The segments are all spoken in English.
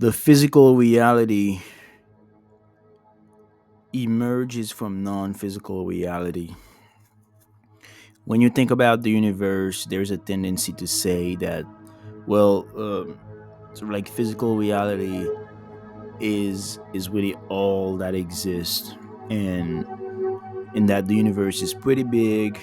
The physical reality emerges from non-physical reality. When you think about the universe, there's a tendency to say that, well, sort of like physical reality is really all that exists, and in that the universe is pretty big,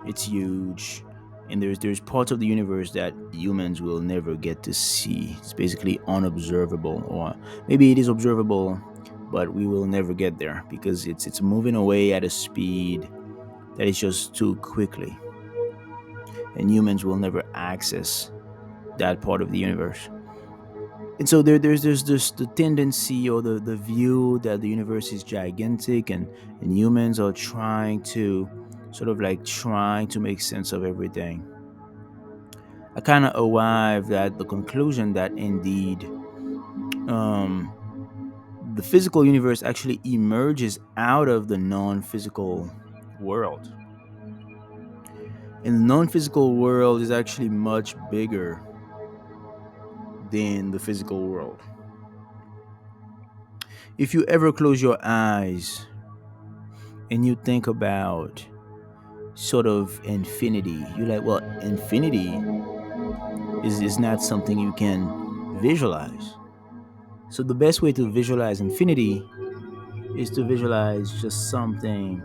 it's huge, and there's parts of the universe that humans will never get to see. It's basically unobservable, or maybe it is observable, but we will never get there because it's moving away at a speed that is just too quickly, and humans will never access that part of the universe. And so there's just the tendency or the view that the universe is gigantic, and humans are trying to sort of like trying to make sense of everything. I kind of arrived at the conclusion that indeed, um, the physical universe actually emerges out of the non-physical world, and the non-physical world is actually much bigger than the physical world. If you ever close your eyes and you think about sort of infinity, you're like, well, infinity is not something you can visualize. So the best way to visualize infinity is to visualize just something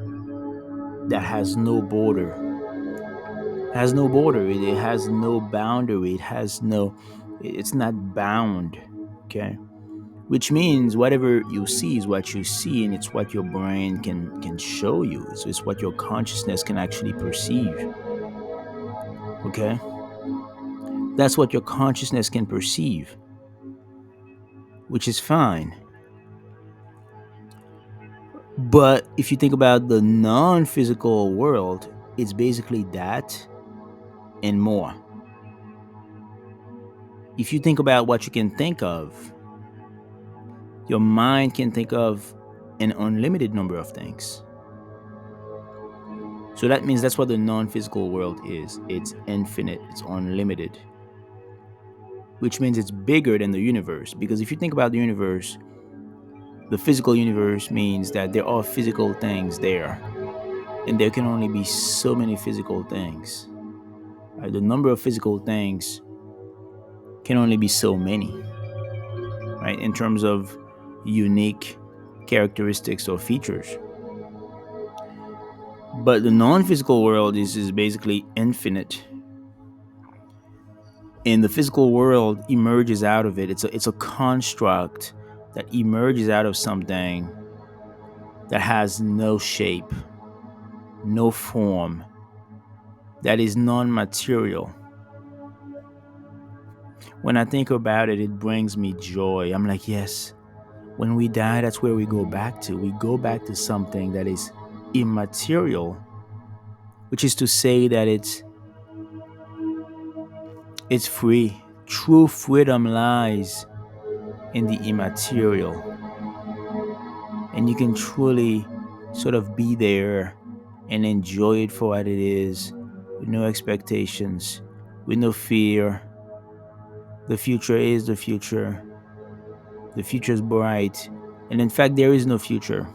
that has no border. Has no border. It has no boundary. It's not bound. Okay. Which means whatever you see is what you see, and it's what your brain can show you. So it's what your consciousness can actually perceive. Okay. That's what your consciousness can perceive, which is fine. But if you think about the non physical world, it's basically that and more. If you think about what you can think of, your mind can think of an unlimited number of things. So that means that's what the non physical world is. It's infinite, it's unlimited, which means it's bigger than the universe. Because if you think about the universe, the physical universe means that there are physical things there, and there can only be so many physical things. Right? The number of physical things can only be so many, right? In terms of unique characteristics or features. But the non-physical world is basically infinite, and the physical world emerges out of it. It's a construct that emerges out of something that has no shape, no form, that is non-material. When I think about it, it brings me joy. I'm like, yes, when we die, that's where we go back to. We go back to something that is immaterial, which is to say that it's free. True freedom lies in the immaterial, and you can truly sort of be there and enjoy it for what it is, with no expectations, with no fear. The future is the future. The future is bright, and in fact, there is no future.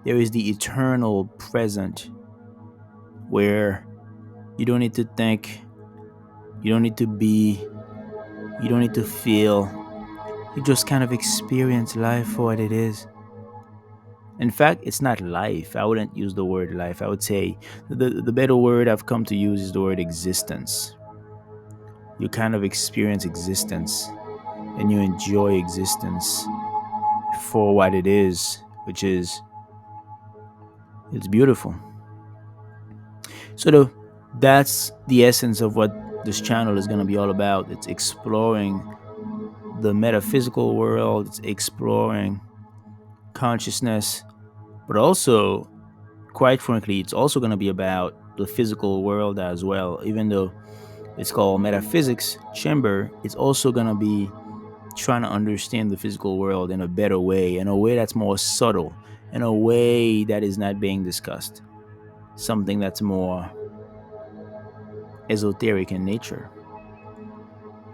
There is the eternal present, where you don't need to think, you don't need to be, you don't need to feel. You just kind of experience life for what it is. In fact, it's not life. I wouldn't use the word life. I would say the better word I've come to use is the word existence. You kind of experience existence, and you enjoy existence for what it is, which is it's beautiful. So that's the essence of what this channel is going to be all about. It's exploring the metaphysical world, it's exploring consciousness, but also, quite frankly, it's also going to be about the physical world as well. Even though it's called metaphysics chamber, it's also going to be trying to understand the physical world in a better way, in a way that's more subtle, in a way that is not being discussed, something that's more esoteric in nature.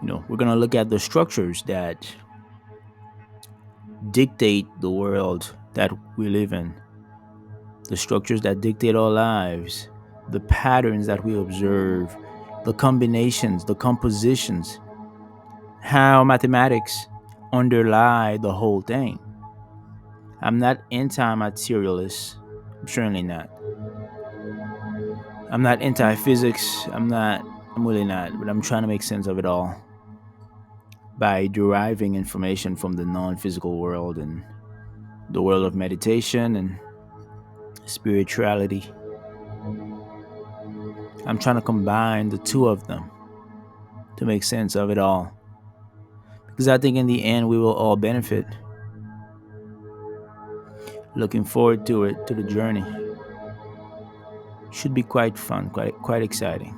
We're going to look at the structures that dictate the world that we live in, the structures that dictate our lives, the patterns that we observe, the combinations, the compositions, how mathematics underlie the whole thing. I'm not anti-materialist. I'm certainly not. I'm not anti-physics. I'm not. I'm really not. But I'm trying to make sense of it all by deriving information from the non-physical world and the world of meditation and spirituality. I'm trying to combine the two of them to make sense of it all. Because I think in the end we will all benefit. Looking forward to it, to the journey. Should be quite fun, quite exciting.